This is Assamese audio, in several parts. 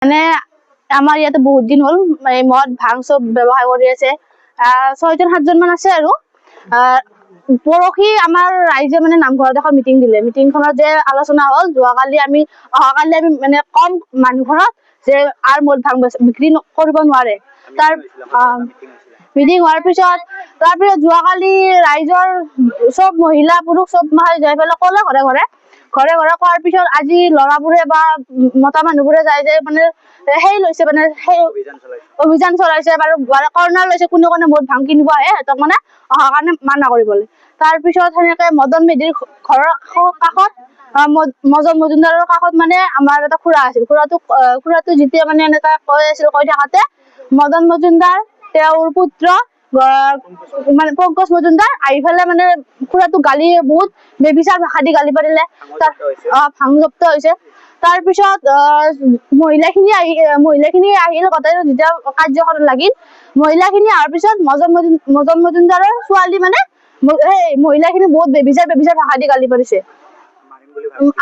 মানে আমাৰ ইয়াতে বহুত দিন হ'ল মদ ভাং চব ব্যৱসায় কৰি আছে। 6জন 7জন মান আছে আৰু পৰহি আমাৰ ৰাইজে মানে নামঘৰত এখন মিটিং দিলে। মিটিংখনত যে আলোচনা হ'ল অহাকালি আমি মানে কম মানুহ ঘৰত যে আৰু মদ ভাং বিক্ৰী কৰিব নোৱাৰে। তাৰ মিটিং হোৱাৰ পিছত তাৰপিছত যোৱাকালি ৰাইজৰ চব মহিলা পুৰুষ চব যাই পেলাই ক'লে ঘৰে ঘৰে কোৱাৰ পিছত আজি ল'ৰাবোৰে বা মতা মানুহবোৰে যায় যে মানে সেই লৈছে মানে সেই অভিযান চলাইছে বাৰু কৰ্ণাৰ লৈছে কোনে কোনে মদ ভাং কিনিব আহে সিহঁতক মানে অহা কাৰণে মানা কৰিবলৈ। তাৰপিছত সেনেকে মদন মেধিৰ ঘৰৰ কাষত মদন মজুমদাৰৰ কাষত মানে আমাৰ এটা খুৰা আছিল। খুৰাটো যেতিয়া মানে এনেকা কৈ থাকোতে মদন মজুমদাৰ তেওঁৰ পুত্ৰ মানে পংকজ মজুমদাৰ আহি পেলাই মানে খুৰাটো গালি বহুত বেবিচাৰ ভাষা দি গালি পাৰিলে। ভাং জব্দ হৈছে। তাৰপিছত মহিলাখিনি আহিল গোটেই যেতিয়া কাৰ্যকৰত লাগিল। মহিলাখিনি অহাৰ পিছত মদন মজুমদাৰৰ ছোৱালী মানে মহিলাখিনি বহুত বেবিচাৰ ভাষা দি গালি পাৰিছে।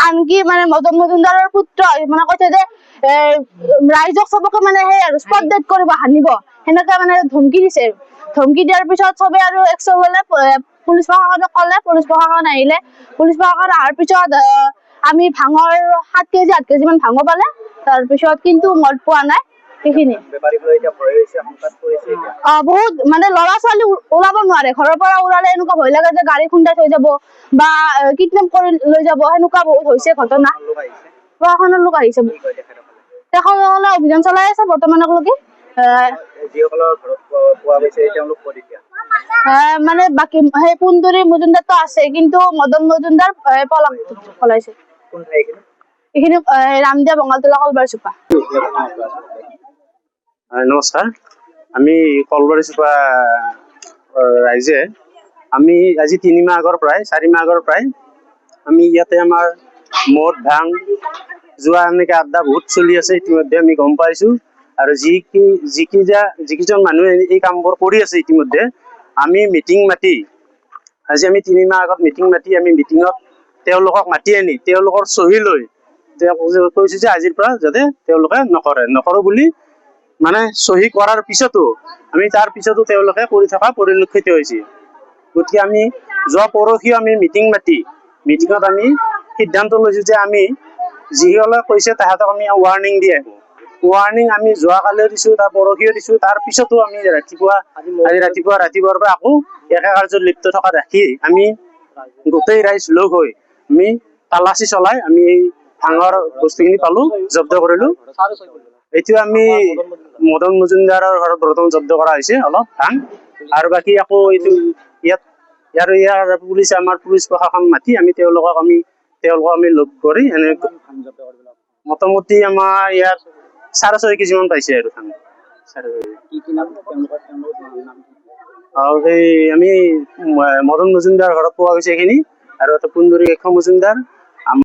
আনকি মানে মদন মজুমদাৰৰ পুত্ৰ মানে কৈছে যে ৰাইজক চবকে মানে সেই আৰু স্পট ডেড কৰিব হানিব সেনেকে মানে ধমকি দিছে। ধমকি দিয়াৰ পিছত চবে আৰু একশ হলে পুলিচ প্ৰশাসনক ক'লে। পুলিচ প্ৰশাসন আহিলে। পুলিচ প্ৰশাসন অহাৰ পিছত আমি ভাঙৰ 7 কেজি 8 কেজি মান ভাঙ পালে। তাৰপিছত কিন্তু মদ পোৱা নাই। সেইখিনি বহুত মানে ল'ৰা ছোৱালী ওলাব নোৱাৰে। ঘৰৰ পৰা ওলালে এনেকুৱা ভয় লাগে যে গাড়ী খুন্দাই থৈ যাব বা কিডনেপ কৰি লৈ যাব। সেনেকুৱা বহুত হৈছে ঘটনা। প্ৰশাসনৰ লোক আহিছে। তেখেতসকলে অভিযান চলাই আছে বৰ্তমানলৈকে। মানে বাকী সেই পুন্দুৰী মজুমদাৰটো আছে কিন্তু মদন মজুমদাৰ পলাইছে। এইখিনি ৰামদিয়া বঙালতলা কলবাৰী চুপা। নমস্কাৰ, আমি কলবাৰী চুপা ৰাইজে আমি আজি 3 মাহ আগৰ পৰাই 4 মাহ আগৰ পৰাই আমি ইয়াতে আমাৰ মদ ভাং যোৱা এনেকে আড্ডা বহুত চলি আছে। ইতিমধ্যে আমি গম পাইছো। আৰু যিকেইজন মানুহে এই কামবোৰ কৰি আছে ইতিমধ্যে আমি মিটিং মাতি আজি আমি 3 মাহ আগত মিটিং মাতি আমি মিটিঙত তেওঁলোকক মাতি আনি তেওঁলোকৰ চহী লৈ কৈছো যে আজিৰ পৰা যাতে তেওঁলোকে নকৰো বুলি মানে চহী কৰাৰ পিছতো আমি তাৰ পিছতো তেওঁলোকে কৰি থকা পৰিলক্ষিত হৈছে। গতিকে আমি যোৱা পৰহি আমি মিটিং মাতি মিটিঙত আমি সিদ্ধান্ত লৈছো যে আমি যিসকলে কৈছে তাহাঁতক আমি ৱাৰ্ণিং দি আহো। ৱাৰ্ণিং আমি যোৱাকালিও দিছো, তাৰ পৰহিও দিছো। তাৰ পিছতো আমি ৰাতিপুৱাৰ পৰা আকৌ একে কাৰ্যত লিপ্ত থকা ৰাখি আমি গোটেই ৰাইজ লগ হৈ আমি তালাচী চলাই আমি এই ভাঙৰ বস্তুখিনি পালো, জব্দ কৰিলো। এতিয়া আমি মদন মজুমদাৰৰ ঘৰত বৰ্তমান জব্দ কৰা হৈছে অলপ ভাং। আৰু বাকী আকৌ এইটো ইয়াৰ পুলিচ আমাৰ পুলিচ প্ৰশাসন মাতি আমি তেওঁলোকক আমি লগ কৰি এনে মোটামুটি আমাৰ ইয়াত 6.5 কেজি মান পাইছে আৰু ভাং। সেই আমি মদন মজুমদাৰ ঘৰত পোৱা গৈছে এইখিনি। আৰু এটা পুন্দুৰী মজুমদাৰ